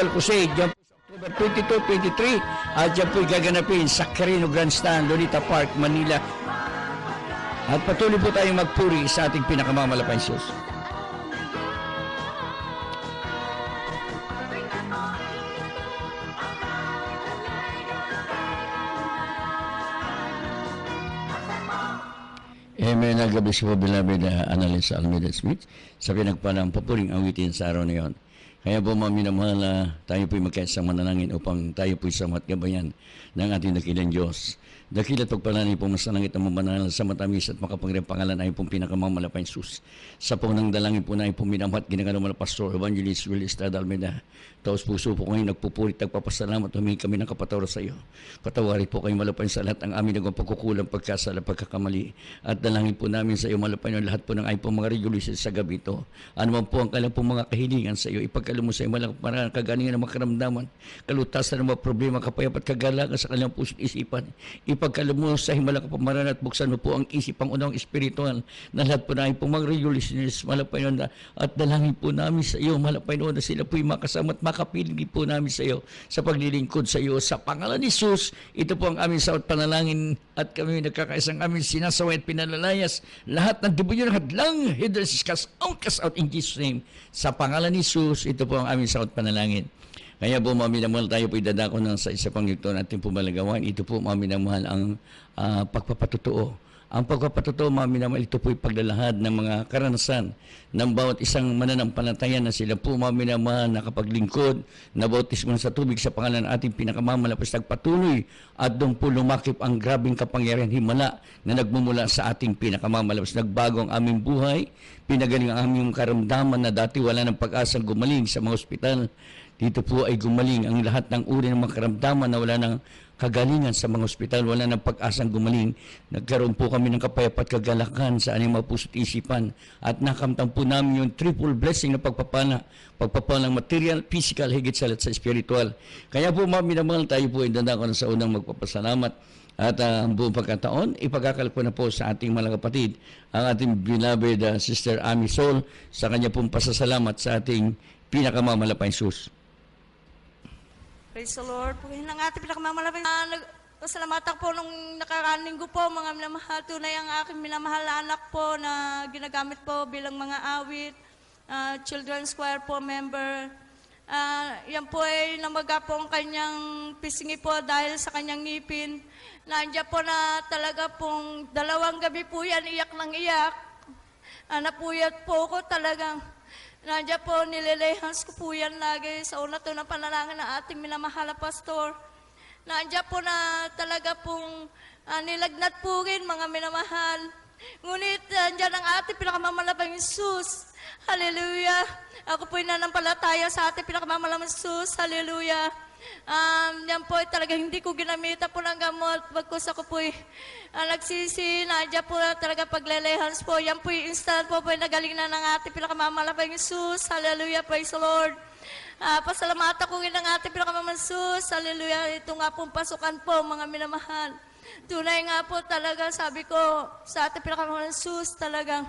Miracle Crusade. Yan po sa October 22, 23 at yan po gaganapin sa Carino Grandstand, Lolita Park, Manila. At patuloy po tayong magpuri sa ating pinakamamalapay Diyos. Amen. Nagabi si po, beloved Annalisa Almeida Smith, sa pinagpalang papuring awitin sa araw na yon. Kaya po mga minamahal, tayo po'y magkaisang manalangin upang tayo po'y samat gabayan ng ating dakilang Diyos. Dakilat pagpalani po masalangit ang mamanal sa matamis at makapangyarihang pangalan ay pong pinakamamalapay Sus. Sa pong nang dalangin po na ay pong minamhat ginagano mga Pastor Evangelist Will Estrada Almeida. Taos puso po ngayon nagpupurit, nagpapasalamat, humingi kami ng kapatawad sa iyo. Patawari po kayo malapay sa lahat ang amin nagawang pagkukulang, pagkasala, pagkakamali. At dalangin po namin sa iyo malapay ng lahat po ng ay pong mga regulation sa gabi ito. Ano man po ang kailang po mga kahilingan sa iyo, ipagkalo mo sa iyo malang parang kagalingan ng mga karamdaman, kalutasan ng mga problema, kapayapat, kagalakan sa kanilang puso't isipan. Ipagkalo mo sa himalang kapamaran at buksan mo po ang isip, ang unang espiritual na lahat po na ay pong mga regulators malapay nun at dalangin po namin sa iyo malapay nun na sila po'y makasama at makapiling po namin sa iyo sa paglilingkod sa iyo sa pangalan ni Jesus. Ito po ang aming sawat panalangin at kami nagkakaisang aming sinasaway at pinalalayas lahat ng demonyo ng hadlang hindrances cast out in Jesus name sa pangalan ni Jesus. Ito po ang aming sawat panalangin. Kaya po mga minamahal, tayo po idadako ng sa isa pang yugto natin po malagawan. Ito po mga minamahal ang pagpapatotoo. Ang pagpapatotoo mga minamahal, ito po paglalahad ng mga karanasan ng bawat isang mananampalataya na sila po mga minamahal nakapaglingkod, nabautismo sa tubig sa pangalan ng ating pinakamamalapas nagpatuloy at doon po lumakip ang grabing kapangyarihan himala na nagmumula sa ating pinakamamalapas. Nagbago ang aming buhay, pinagaling ang aming karamdaman na dati wala ng pag-asang gumaling sa mga ospital. Dito po ay gumaling ang lahat ng uri ng mga karamdaman na wala ng kagalingan sa mga ospital, wala ng pag-asang gumaling. Nagkaroon po kami ng kapayapat kagalakan sa aming mga puso't isipan at nakamtan po namin yung triple blessing na pagpapala ng material, physical, higit sa lahat sa spiritual. Kaya po mga minamahal, tayo po ay dadako na sa unang magpapasalamat at ang buong pagkataon, ipagkakal ko na po sa ating mga kapatid, ang ating beloved Sister Ami Sol sa kanya pong pasasalamat sa ating pinakamamalapay Sus. Praise the Lord. Pagkain ng ating pinakamamalapay. Pasalamatan po nung nakarunning po, mga minamahal. Tunay ang aking minamahal na anak po na ginagamit po bilang mga awit, children's choir po member. Yan po ay namaga po ang kanyang pisngi po dahil sa kanyang ngipin. Nandiyan po na talaga pong 2 gabi po yan, iyak ng iyak. Napuyat po ko talagang. Nandiyan po, nililehans ko po yan lagi sa una to ng panalangin ng ating minamahal na pastor. Nandiyan po na talaga pong nilagnat po rin mga minamahal. Ngunit nandiyan ang ating pinakamamalapang Jesus. Hallelujah. Ako po'y nanampalataya sa ating pinakamamalapang Jesus. Hallelujah. Yan po talaga hindi ko ginamita po ng gamot. Bagkus ako po'y nagsisi, nadya po na talaga paglelehans po. Yan po'y instant po nagaling na ng ating pinakamamalapang Jesus. Hallelujah, praise the Lord. Pasalamatan ko rin ng ating pinakamamalapang Jesus. Hallelujah, ito nga pong pasukan po mga minamahal. Tunay nga po talaga, sabi ko sa ating pinakamamalapang Jesus talagang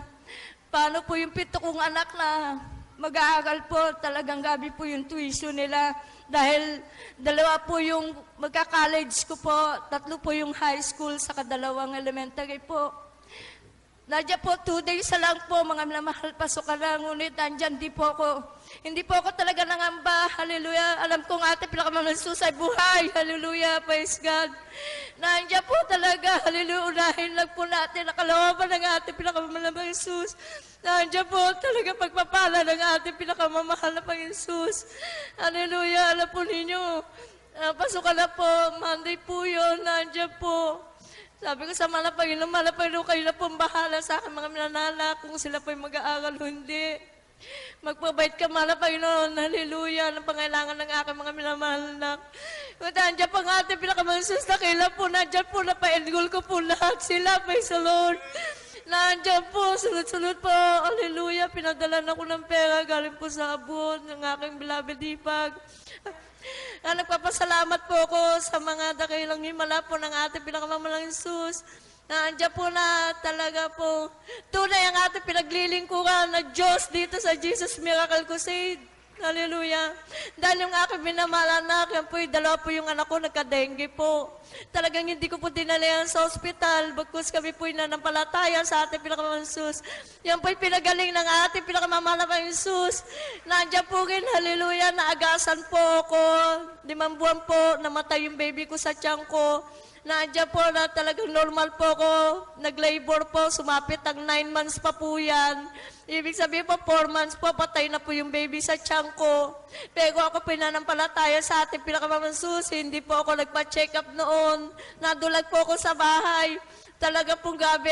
paano po yung 7 kong anak na mag-aaral po, talagang gabi po yung tuition nila. Dahil 2 po yung magka-college ko po, 3 po yung high school, saka 2 elementary po. Nandiyan po, 2 days na lang po, mga minamahal, pasok ka lang, ngunit nandiyan hindi po ako talaga nangamba, hallelujah. Alam kong ating pinakamamahal Jesus ay buhay, hallelujah, praise God. Nandiyan po talaga, hallelujah, unahin lang po natin, nakalawaban ng ating pinakamamahal Jesus. Nandiyan po talaga pagpapala ng ating pinakamamahal na Panginoon. Hallelujah. Alam po ninyo, pasukan na po, Monday po yun, nandiyan po. Sabi ko sa mga Panginoon, kayo na po bahala sa akin mga minanala kung sila po mag-aaral o hindi. Magpabait ka, mga Panginoon. Hallelujah. Ang pangailangan ng aking mga minamahal na. Kung nandiyan po ang ating pinakamamahal Jesus, nakailan po, nandiyan po, napa-enroll ko po lahat sila, praise the Lord. Nandiyan po, sunod-sunod po, hallelujah, pinadalan ako ng pera, galing po sa abot ng aking beloved Ipag. Nagpapasalamat po ako sa mga dakilang himala po ng ating pinakamamalang Jesus. Nandiyan po na talaga po, tunay ang ating pinaglilingkuran na Diyos dito sa Jesus Miracle Crusade. Hallelujah. Dahil yung aking minamahal anak, yan po, dalawa po yung anak ko, nagka-dengue po. Talagang hindi ko po dinala yan sa ospital, bagkus kami po nanampalataya sa ating pinakamamahal Sus. Yan po pinagaling ng ating pinakamamahal na Sus. Nandiyan po rin, hallelujah, naagasan po ako. 5 buwan po, namatay yung baby ko sa tiyan ko. Nandiyan po na talagang normal po ako. Nag-labor po, sumapit ang 9 months pa po yan. Ibig sabihin po, 4 months po, patay na po yung baby sa tiyan ko. Pero ako pinanampalataya sa ating pinakamamahal Sus, hindi po ako nagpa-check up noon. Nadulag po ako sa bahay. Talaga pong gabi,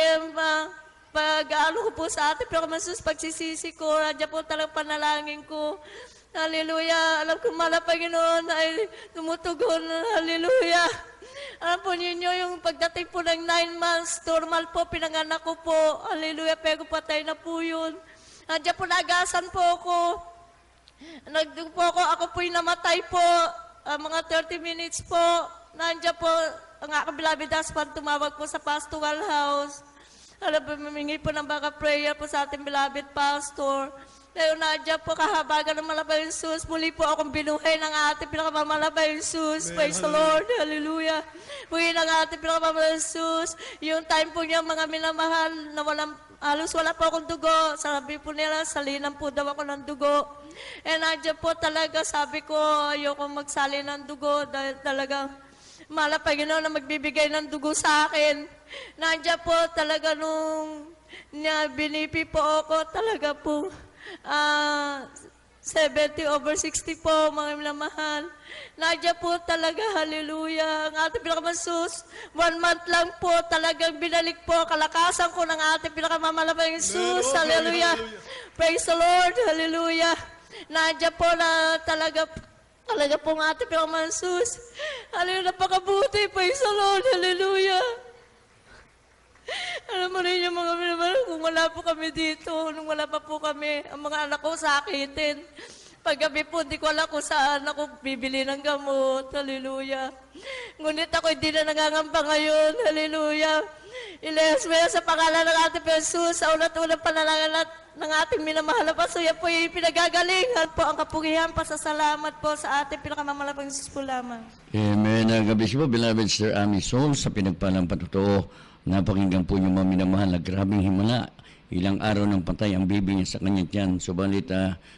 pag-ano ko po sa ating pinakamamahal Sus, pagsisisi ko, nandiyan po talagang panalangin ko. Hallelujah. Alam ko Panginoon ay tumutugon. Hallelujah. Alam po ninyo, yung pagdating po ng 9 months, normal po, pinanganak ko po. Hallelujah, pero patay na po yun. Nandiyan po, nagasan po ako. Nagdung po ako po'y namatay po. Mga 30 minutes po. Nandiyan po, ang aking beloved husband, tumawag po sa pastoral house. Alam po, mamingi po ng baka prayer po sa ating beloved pastor. Pero nandiyan po, kahabagan ng malabay Jesus, muli po akong binuhay ng ating pinakamamalabay Jesus. Praise the Lord. Hallelujah. Muli ng ating pinakamamalabay Jesus. Yung time po niya, mga minamahal, na halos wala po akong dugo. Sabi po nila, salinan po daw ako ng dugo. Nandiyan po talaga, sabi ko, ayoko magsali ng dugo dahil talagang mahal ang Panginoon na magbibigay ng dugo sa akin. Nandiyan po talaga nung binipi po ako, talaga po. 70/60 po, mga minamahal. Nadya po talaga, hallelujah. Ang ating pinakamasus, 1 month lang po, talagang binalik po kalakasan ko ng ating pinakamamalaking Jesus. Hallelujah. Praise the Lord, hallelujah. Nadya po na talaga po ang ating pinakamasus. Hallelujah, napakabuti. Praise the Lord, hallelujah. Alam mo rin yung mga minamahal, kung wala po kami dito, nung wala pa po kami, ang mga anak ko sakitin. Paggabi po, di ko alam kung saan ako bibili ng gamot. Hallelujah. Ngunit ako hindi na nangangamba ngayon. Hallelujah. Ilesmaya sa pangalan ng ating Jesus, sa ulat-ulat panalangin ng ating minamahal na paso, yan po yung pinagagalingan po, ang kapugihan, pasasalamat po sa ating pinakamamalaking Jesus po lamang. Amen. Gabi po, beloved Sir Ami Soul, sa pinagpalang patotoo. Napakinggan po yung mga minamahal na grabing himala. Ilang araw ng patay ang baby niya sa kanya tiyan. Subalit,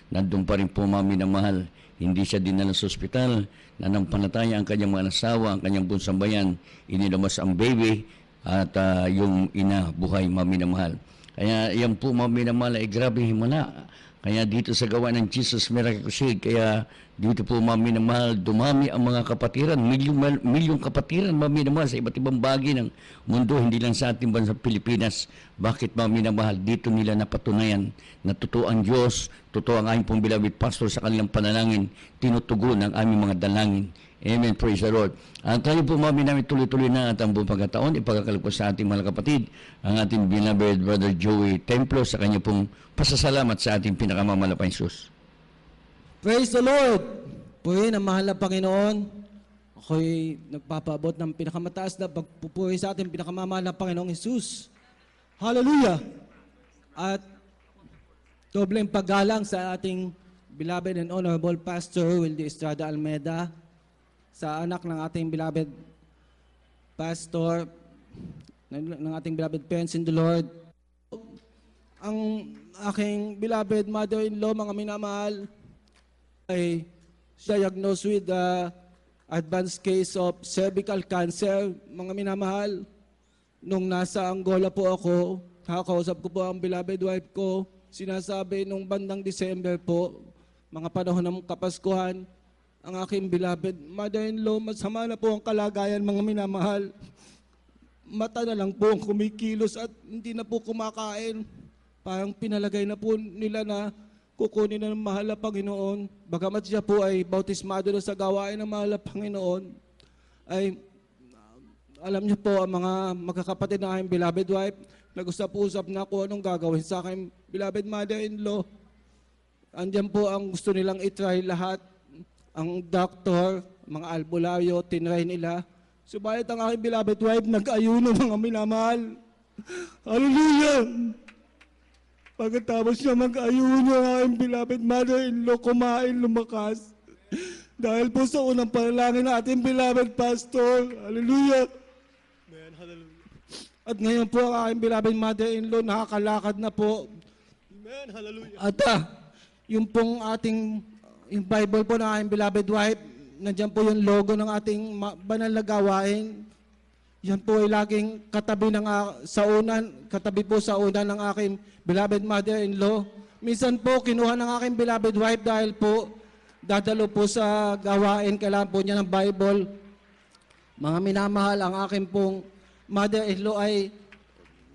nandun pa rin po mga minamahal. Hindi siya dinala sa ospital. Nanampalataya ang kanyang mga asawa, ang kanyang bunsang bayan. Inilamas ang baby at yung ina buhay, mga minamahal. Kaya yan po mga minamahal ay grabing himala. Kaya dito sa gawa ng Jesus Miracle Crusade, kaya dito po mga minamahal, dumami ang mga kapatiran, milyong kapatiran mga minamahal sa iba't ibang bahagi ng mundo, hindi lang sa ating bansang Pilipinas. Bakit mga minamahal? Dito nila napatunayan na totoo ang Diyos, totoo ang aming pong beloved pastor sa kanilang panalangin, tinutugon ang aming mga dalangin. Amen. Praise the Lord. At tayo po mga minamahal, tuloy-tuloy na at ang buong pagkataon, ipagkakalagpas sa ating mga kapatid, ang ating beloved Brother Joey Templo sa kanya pong pasasalamat sa ating pinakamamalapang Jesus. Praise the Lord! Purihin ang mahal na Panginoon. Ako'y nagpapaabot ng pinakamataas na pagpupuri sa ating pinakamamahal na Panginoong Jesus. Hallelujah! At dobleng paggalang sa ating beloved and honorable Pastor Wildy Estrada Almeda, sa anak ng ating beloved Pastor, ng ating beloved parents in the Lord. Ang aking beloved mother-in-law, mga minamahal, ay diagnosed with advanced case of cervical cancer. Mga minamahal, nung nasa Angola po ako, kakausap ko po ang beloved wife ko, sinasabi nung bandang December po, mga panahon ng Kapaskuhan, ang aking beloved mother-in-law, masama na po ang kalagayan, mga minamahal. Mata na lang po ang kumikilos at hindi na po kumakain. Parang pinalagay na po nila na kukunin na ng mahal na Panginoon. Bagamat siya po ay bautismado na sa gawain ng mahal na Panginoon, ay alam niyo po ang mga magkakapatid na aking beloved wife, nag-usap-usap na kung anong gagawin sa aking beloved mother-in-law. Andiyan po ang gusto nilang itry lahat. Ang doktor, mga albularyo, tinry nila. Subalit ang aking beloved wife, nag-ayuno, mga minamahal. Hallelujah! Pagkatapos niya mag-ayuno ang aking beloved mother-in-law, kumain, lumakas. Dahil po sa unang panalangin ng ating beloved pastor. Hallelujah. At ngayon po ang aking beloved mother-in-law nakakalakad na po. Amen. Hallelujah. At yung pong yung Bible po ng aking beloved wife, nandiyan po yung logo ng ating banal na gawain. Yan po ay laging katabi katabi po sa unan ng aking beloved mother-in-law. Minsan po kinuha ng aking beloved wife dahil po dadalo po sa gawain, kailangan po niya ng Bible. Mga minamahal, ang aking pong mother-in-law ay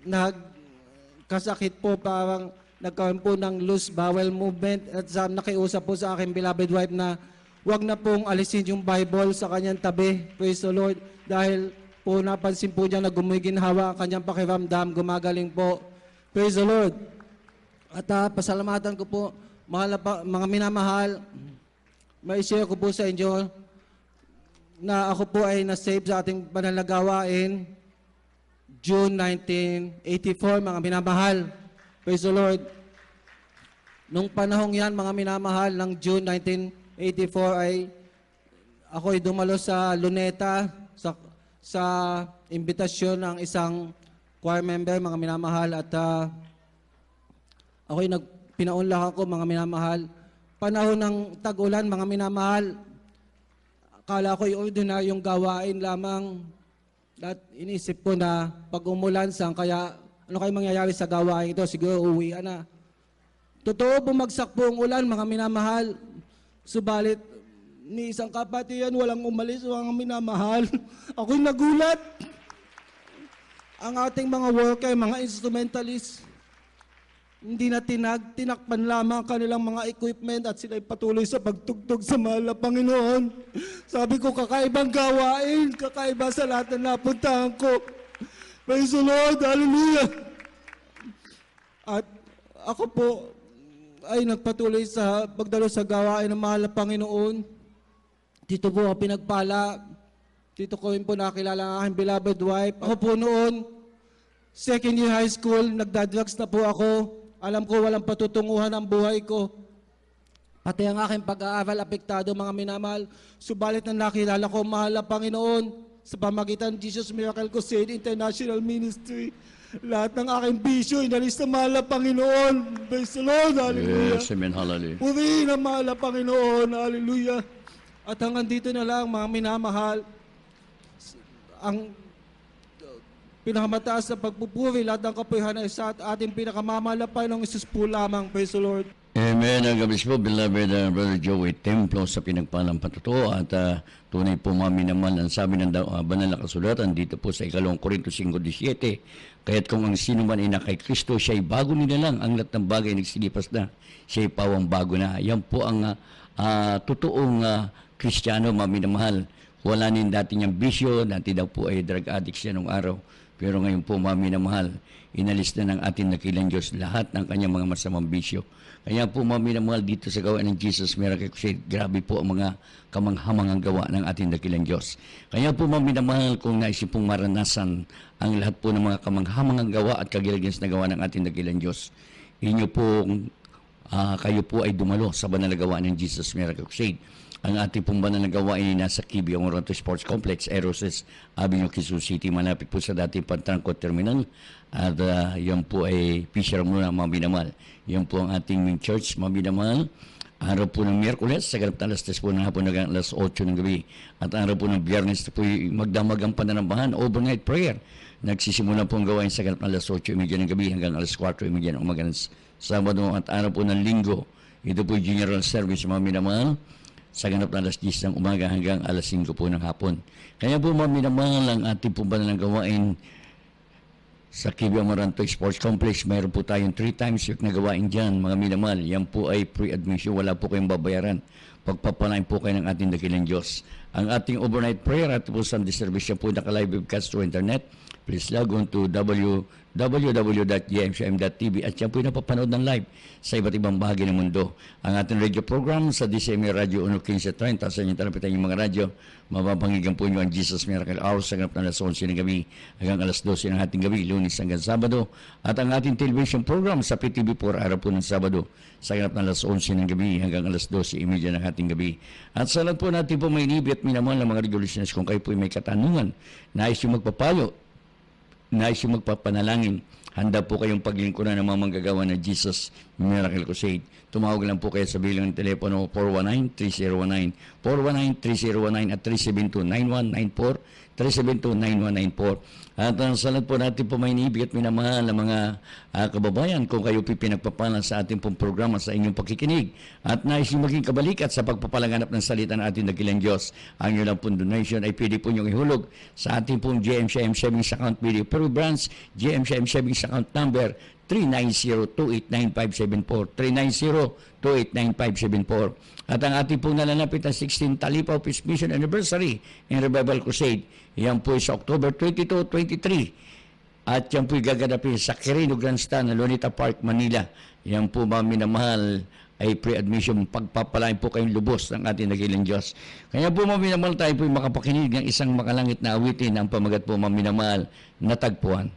nagkasakit po, parang nagkaroon po ng loose bowel movement at nakiusap po sa aking beloved wife na wag na pong alisin yung Bible sa kanyang tabi. Praise the Lord. Dahil po napansin po niya na gumiginhawa ang kanyang pakiramdam, gumagaling po. Praise the Lord. At pasalamatan ko po, mga minamahal, may share ko po sa inyo na ako po ay na-save sa ating banal na gawain June 1984, mga minamahal. Praise the Lord. Nung panahong yan, mga minamahal, ng June 1984 ay ako ay dumalo sa Luneta sa imbitasyon ng isang choir member, mga minamahal, at ako'y pinaunlakan ko, mga minamahal. Panahon ng tag-ulan, mga minamahal, akala ko'y ordinaryong gawain lamang. At inisip ko na pag umulan, ano kayo mangyayari sa gawain ito? Siguro uwian na. Totoo, bumagsak po ang ulan, mga minamahal. Subalit, ni isang kapatiran, walang umalis, mga minamahal. Ako'y nagulat. Ang ating mga worker, mga instrumentalist, hindi na tinakpan lamang kanilang mga equipment at sila'y patuloy sa pagtugtog sa mahal na Panginoon. Sabi ko, kakaibang gawain, kakaiba sa lahat na napuntahan ko. Praise the Lord, hallelujah. At ako po ay nagpatuloy sa pagdalo sa gawain ng mahal na Panginoon. Dito po ako pinagpala. Dito ko rin po nakilala ang aking beloved wife. Ako po noon, second year high school, nagdadrugs na po ako. Alam ko walang patutunguhan ang buhay ko. Pati ang aking pag-aaral apektado, mga minamahal. Subalit na nakilala ko, mahal na Panginoon, sa pamagitan ng Jesus Miracle Crusade International Ministry. Lahat ng aking bisyo, inalis na mahal na Panginoon. Praise the Lord, hallelujah. Yes, amen, hallelujah. Purihin ang mahal na Panginoon, hallelujah. At hanggang dito na lang, mga minamahal, ang pinakamataas na pagpupuri, lahat ng kapurihan ay sa ating pinakamamahal na Panginoong Isus po lamang. Praise the Lord. Amen. Ang gabi po, beloved Brother Joey Templo sa pinagpalang patuto at tunay po mami naman ang sabi ng banal na kasulatan dito po sa 2 Korinto 5:17. Kaya't kung ang sino man ay kay Kristo, siya ay bago nila lang. Ang lahat ng bagay nagsilipas na, siya ay pawang bago na. Yan po ang totoong Kristiyano, mami na mahal. Wala nin dati niyang bisyo, dati daw po ay drug addict siya nung araw. Pero ngayon po, mami na mahal, inalis na ng ating nakilang Diyos lahat ng kanyang mga masamang bisyo. Kaya po, mami na mahal, dito sa gawa ng Jesus Miracle Crusade, grabe po ang mga kamanghamangang gawa ng ating nakilang Diyos. Kaya po, mami na mahal, kung naisip pong maranasan ang lahat po ng mga kamanghamangang gawa at kagilagyan na gawa ng ating nakilang Diyos, inyo po, kayo po ay dumalo sa banal na gawa ng Jesus Miracle Crusade. Ang ating pong banal na gawain ay nasa Kibi, Moronto Sports Complex, Aeroses Avenue, Quezon City, malapit po sa dating Pantranco Terminal. At yan po ay Fisher muna, mga binamal. Yan po ang ating main church, mga binamal. Araw po ng Miyerkules, sa ganap na alas 3 po ng hapon hanggang alas 8 ng gabi. At araw po ng Biyernes po magdamag ang pananambahan, overnight prayer. Nagsisimula po ang gawain sa ganap na alas 8:30 ng gabi hanggang alas 4:30 ng umaga ng Sabado. At araw po ng Linggo, ito po yung general service, mga binamal. Sa ganap na alas 10 ng umaga hanggang alas 5 po ng hapon. Kaya po, mga minamahal, ang ating po banal na gawain sa Kibi Amaranto Sports Complex. Mayroon po tayong 3 times week na gawain dyan, mga minamahal. Yan po ay pre-admission, wala po kayong babayaran. Pagpapalain po kayo ng ating dakilang Diyos. Ang ating overnight prayer at po Sunday service siya po naka-live webcast through internet. Please log on to www.gmcm.tv at yan po yung napapanood ng live sa iba't ibang bahagi ng mundo. Ang ating radio program sa DCMA Radio 1530 sa inyong talapitan yung mga radyo. Mapapanggigan po nyo ang Jesus Miracle Hour sa ganap na alas 11 ng gabi hanggang alas 12 ng ating gabi, Lunes hanggang Sabado. At ang ating television program sa PTV4 araw po ng Sabado sa ganap na alas 11 ng gabi hanggang alas 12:30 ng ating gabi. At sa lahat po natin po may inibig at minamahal ng mga radio listeners, kung kayo po may katanungan, nais yung magpapayo, nais yung magpapanalangin, handa po kayong paglingkuran ng mga manggagawa na Jesus Miracle Crusade. Tumawag lang po kayo sa bilang ng telepono 419-3019, 419-3019 at 372-9194, 372-9194. At sa lahat po natin po may inibig at minamahal ng mga kababayan, kung kayo po pinagpapalan sa ating pong programa sa inyong pakikinig at nais yung maging kabalikat sa pagpapalanganap ng salita ng ating dakilang Diyos, ang inyong pong donation ay pwede po niyong ihulog sa ating pong GMCM Savings Account Video Peru Branch, GMCM Savings Account Number 390-289574, 390-289574. At ang ating pong nalalapit na 16 Talipaw Peace Mission Anniversary in Revival Crusade, yan po sa October 22, 23. At yan po gaganapin sa Quirino Grandstand, Lunita Park, Manila. Yan po mga minamahal ay pre-admission, pagpapalain po kayong lubos ng ating dakilang Diyos. Kaya po mga minamahal, tayo po makapakinig ng isang makalangit na awitin ang pamagat po mga minamahal na tagpuan.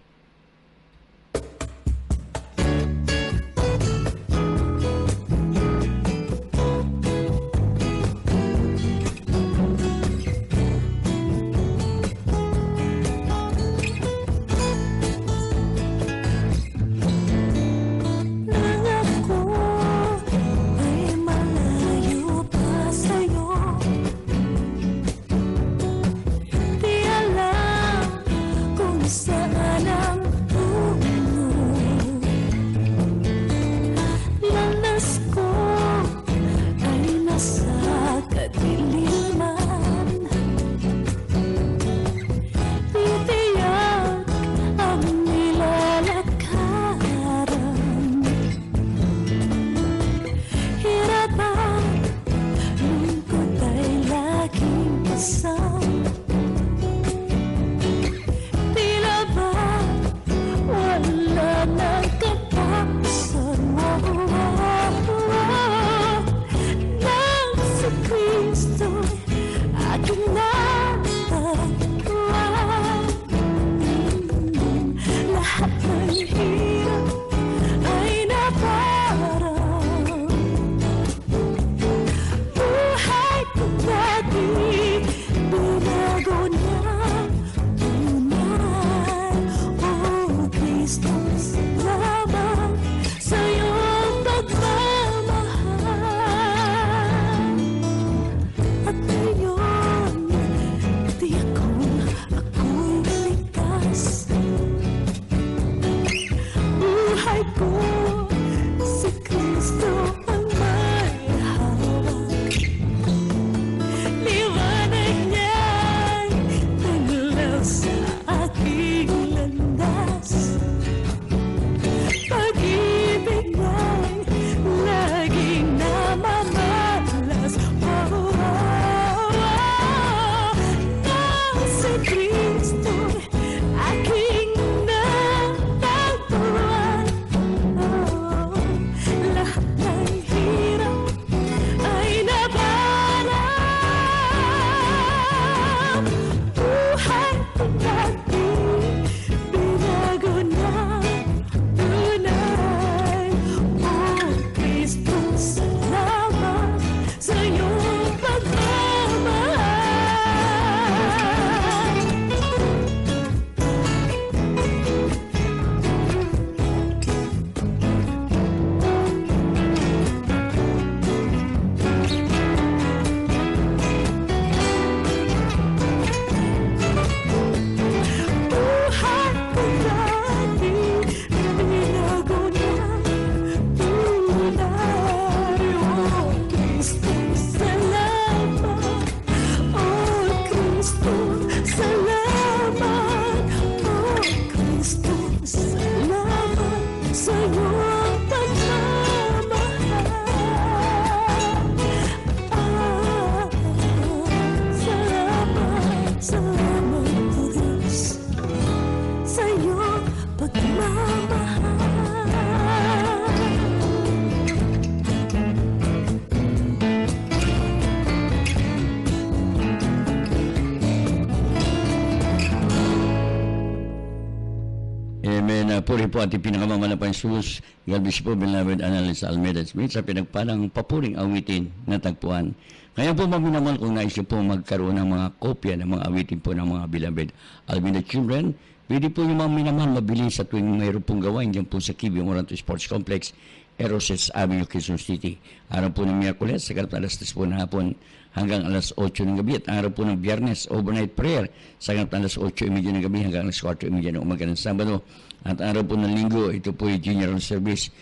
Amen. Puri po ating pinakamamala pa Jesus. God bless po, beloved Annalisa Almeida Smith, sa pinagpalang papuring awitin na tagpuan. Kaya po maminamal kung nais niyo po magkaroon ng mga kopya ng mga awitin po ng mga beloved Almeida children, pwede po yung mga minamal mabili sa tuwing mayroon pong gawain dyan po sa Kibi Moranto Sports Complex, Eroses Avenue, Quezon City. Araw po ng Miyerkules, sa alas 10 po ng hapon hanggang alas 8 ng gabi. At araw po ng Biyernes, overnight prayer, sa alas 8:30 ng gabi hanggang alas 4:30 ng umaga ng Sabado. At araw po ng Linggo, ito po yung general service,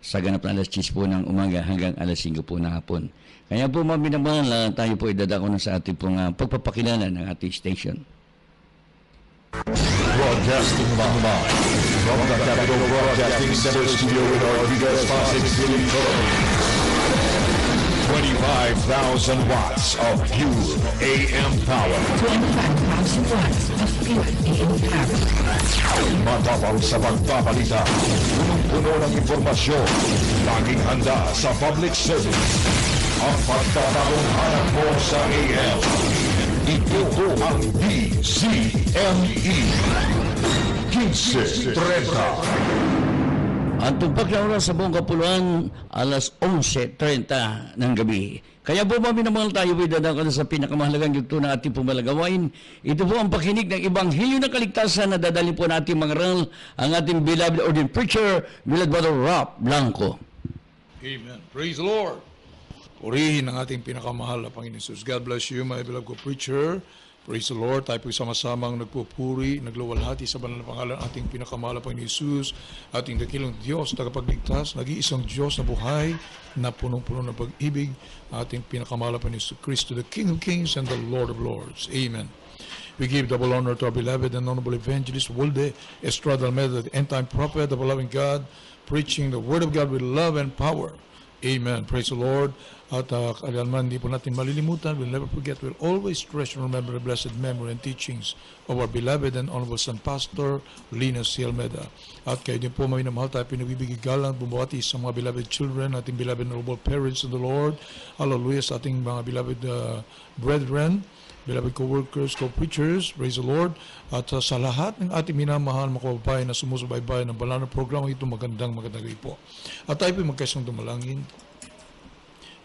sa ganap na alas 10 po ng umaga hanggang alas 5 po ng hapon. Kaya po mga minamahal, tayo po idadako na sa ating pong pagpapakilala ng ating station. Broadcasting live from the Capital Broadcasting Center studio in Ortigas, Pasig City, Philippines. 25,000 watts of pure AM power. 25,000 watts of pure AM power. Matapang sa pagbabalita, punong-puno ng informasyon, laging handa sa public service. Ang pagtatagong hanap mo sa AM. Ito ang DZME 1530. Ang tugpag na oras sa buong kapuluan, alas 11:30 ng gabi. Kaya po maminamahal tayo, dadako na sa pinakamahalagang yugto ng ating pumalagawain. Ito po ang pakinig ng Ebanghelyo ng Kaligtasan na dadali po natin mga ral, ang ating beloved ordained preacher, beloved Brother Rob Blanco. Amen. Praise the Lord. Purihin ang ating pinakamahal na Panginoon Jesus. God bless you, my beloved co-preacher. Praise the Lord. Tayo po sama-samang nagpupuri, nagluwalhati sa banal na pangalan ating pinakamahal na Panginoon Jesus, ating dakilang Diyos, tagapagligtas, nag-iisang Diyos na buhay, na punong-puno ng pag-ibig, ating pinakamahal na Panginoon Jesus Kristo, the King of Kings and the Lord of Lords. Amen. We give double honor to our beloved and honorable evangelist, Wilde Estrada Almeida, the end-time prophet of the loving God, preaching the Word of God with love and power. Amen. Praise the Lord. At kailanman hindi po natin malilimutan, we'll never forget, we'll always treasure and remember the blessed memory and teachings of our beloved and honorable son pastor, Linus C. Almeida. At kayo din po, maminamahal tayo, pinagbibigay galang, bumabati sa mga beloved children, ating beloved and honorable parents in the Lord. Hallelujah sa ating mga beloved brethren, beloved co-workers, co-preachers, praise the Lord. At sa lahat ng ating minamahal, mga kababayan na sumusubaybay ng banal na programa ito, magandang gabi po. At tayo po magkaisang dumalangin.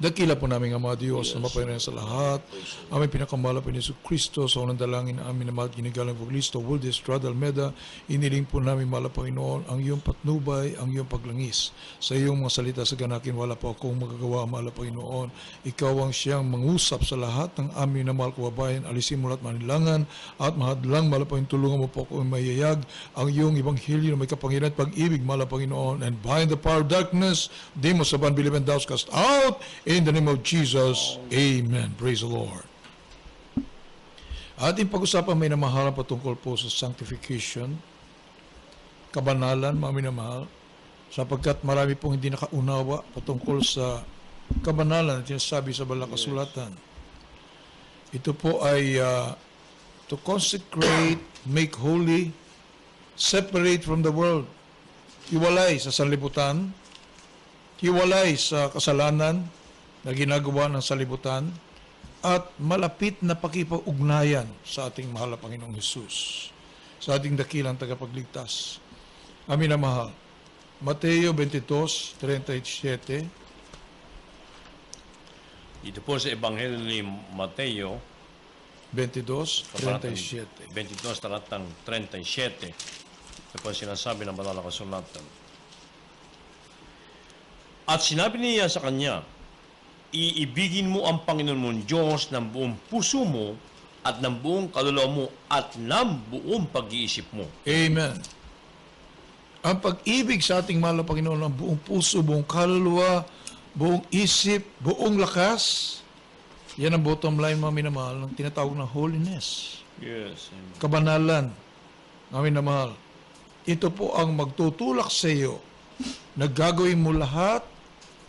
Dakila po namin ang mga Diyos na mapayaran sa lahat. Aming pinakamahal po ni Yesu Kristo sa unang dalangin na aming namahal ginigalang Evangelista Wilde Estrada Almeida. Iniling po namin, mahal Panginoon, ang iyong patnubay, ang iyong paglangis. Sa iyong mga salita sa ganakin, wala po akong magagawa, mahal Panginoon. Ikaw ang siyang mangusap sa lahat ng aming namahal kababayan. Alisin mo lahat manilangan at mahadlang, mahal Panginoon, tulungan mo po akong mayayag ang iyong Ebanghelyo na may kapangyarihan at pag-ibig, mahal Panginoon. And bind the power of darkness, demons of unbelief and doubts cast out. In the name of Jesus, amen. Praise the Lord. Ating pag-usapan may namahalan patungkol po sa sanctification, kabanalan, mga minamahal, sapagkat marami pong hindi nakaunawa patungkol sa kabanalan na sinasabi sa Banal na Kasulatan. Ito po ay to consecrate, make holy, separate from the world, hiwalay sa sanlibutan, hiwalay sa kasalanan na ginagawa ng salibutan, at malapit na pakipag-ugnayan sa ating mahal na Panginoong Hesus, sa ating dakilang tagapagligtas. Amin na mahal. Mateo 22:37. Ito po sa Ebanghelyo ni Mateo 22:37. 22 talatang 37. Ito po sinasabi ng Banal na Kasulatan. At sinabi niya sa kanya, iibigin mo ang Panginoon mong Diyos ng buong puso mo at ng buong kaluluwa mo at ng buong pag-iisip mo. Amen. Ang pag-ibig sa ating mahal na Panginoon ng buong puso, buong kaluluwa, buong isip, buong lakas, yan ang bottom line, mga minamahal, ng tinatawag na holiness. Yes. Amen. Kabanalan, mga minamahal. Ito po ang magtutulak sa iyo na gagawin mo lahat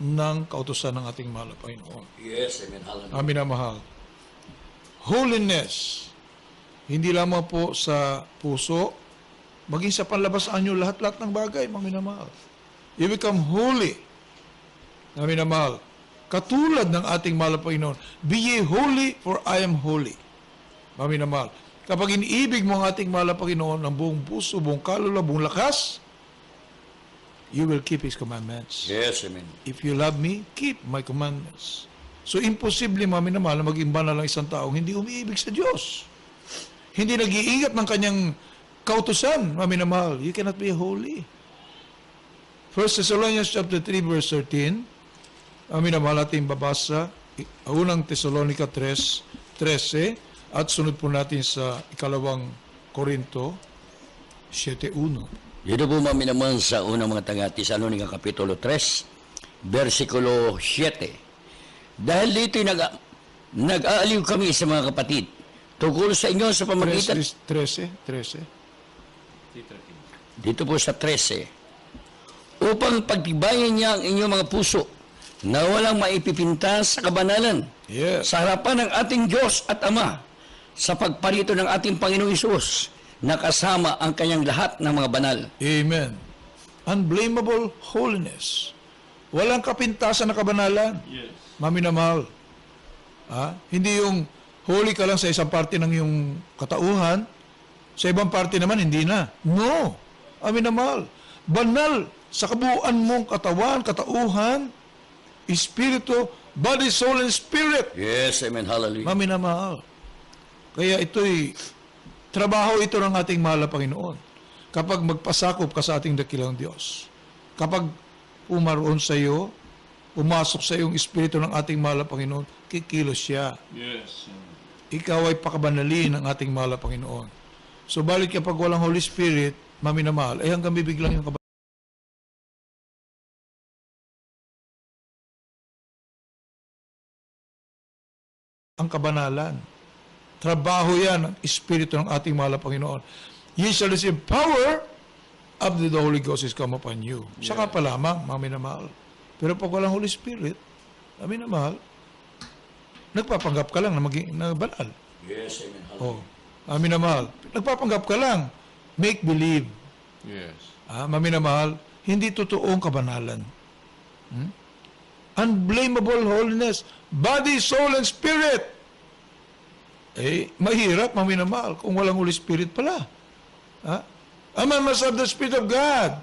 ng kautusan ng ating mahal na Panginoon. Yes, amen. Hallelujah. Amin na mahal. Holiness, hindi lamang po sa puso, maging sa panlabasaan nyo lahat-lahat ng bagay, mga minamahal. You become holy. Amin na mahal. Katulad ng ating mahal na Panginoon, be ye holy for I am holy. Mga minamahal. Kapag iniibig mo ang ating mahal na Panginoon ng buong puso, buong kaluluwa, buong lakas, you will keep His commandments. Yes, amen. If you love me, keep my commandments. So, imposible, mga minamahal, na maging banal ang isang taong hindi umiibig sa Diyos. Hindi nag-iingat ng kanyang kautusan, mga minamahal. You cannot be holy. 1 Thessalonians chapter 3, verse 13, mga minamahal, ating babasa, unang Thessalonica 3:13, at sunod po natin sa ikalawang Korinto 7:1. Dito po mami naman sa unang mga taga-Tesalonica Kapitulo 3, versikulo 7. Dahil dito nag-aaliw kami sa mga kapatid tungkol sa inyo sa pamagitan. 13. Dito po sa 13. Upang pagtibayan niya ang inyong mga puso na walang maipipinta sa kabanalan. Yes. Sa harapan ng ating Diyos at Ama, sa pagparito ng ating Panginoong Isus, na kasama ang kanyang lahat ng mga banal. Amen. Unblameable holiness. Walang kapintasan na kabanalan. Yes. Mami na mahal. Hindi yung holy ka lang sa isang parte ng iyong katauhan, sa ibang parte naman hindi na. No. Mami na mahal. Banal sa kabuuan mong katawan, katauhan, espiritu, body, soul, and spirit. Yes, amen, hallelujah. Mami na mahal. Kaya ito'y trabaho ito ng ating mahal na Panginoon. Kapag magpasakop ka sa ating dakilang Diyos. Kapag pumaroon sa iyo, pumasok sa iyong espiritu ng ating mahal na Panginoon, kikilos siya. Yes. Ikaw ay pakabanalin ng ating mahal na Panginoon. So, balik kapag walang Holy Spirit, mami na mahal, ay hanggang bibiglang yung ang kabanalan. Trabaho yan ng Espiritu ng ating mahal na Panginoon. Ye shall receive power after the Holy Ghost is come upon you. Saka pa lamang, mami na mahal. Pero pag walang Holy Spirit, mami na mahal, nagpapanggap ka lang na maging na banal. Yes, amen, Oh, mami na mahal, nagpapanggap ka lang. Make believe. Yes. Mami na mahal, hindi totoong kabanalan. Unblameable holiness, body, soul, and spirit. Mahirap, mami na mahal, kung walang Holy Spirit pala. A man must have the Spirit of God.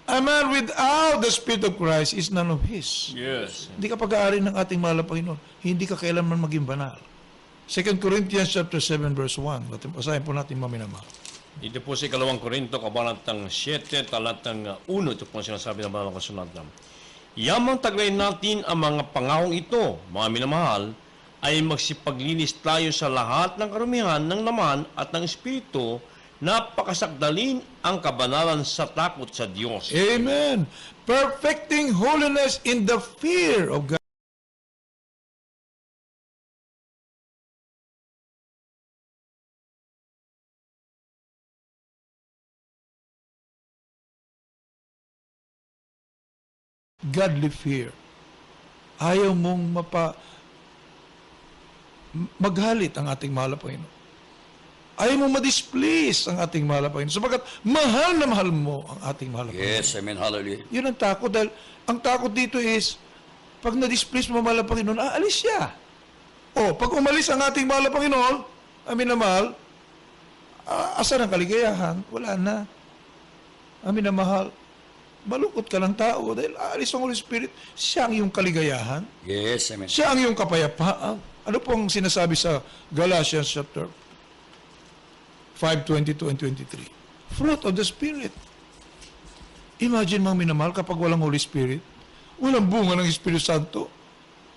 A man without the Spirit of Christ is none of His. Yes. Hindi ka pag-aari ng ating mahal na Panginoon. Hindi ka kailanman maging banal. 2 Corinthians chapter 7, verse 1. Basahin po natin, mami na mahal. Dito po sa ikalawang Korinto, kabanatang 7, talatang 1, ito po ang sinasabi ng banal na kasulatan. Yamang taglay natin ang mga pangahong ito, mga minamahal, ay magsipaglinis tayo sa lahat ng karumihan ng laman at ng espiritu, napakasakdalin ang kabanalan sa takot sa Diyos. Amen. Perfecting holiness in the fear of God. Godly fear. Ayaw mong maghalit ang ating mahal na Panginoon. Ayaw mong ma-displease ang ating mahal na Panginoon. Sabagat mahal na mahal mo ang ating mahal na Panginoon. Yes, amen, hallelujah. Yun ang takot. Dahil ang takot dito is, pag na-displease mo mahal na Panginoon, aalis siya. Pag umalis ang ating mahal na Panginoon, amin na mahal, asan ang kaligayahan? Wala na. Amin na mahal, malungkot ka ng tao dahil aalis ang Holy Spirit, siya ang iyong kaligayahan. Yes, amen. Siya ang iyong kapayapaan. Ano pong sinasabi sa Galatians chapter 5:22 and 23? Fruit of the Spirit. Imagine, mga minamahal, kapag walang Holy Spirit, walang bunga ng Espiritu Santo,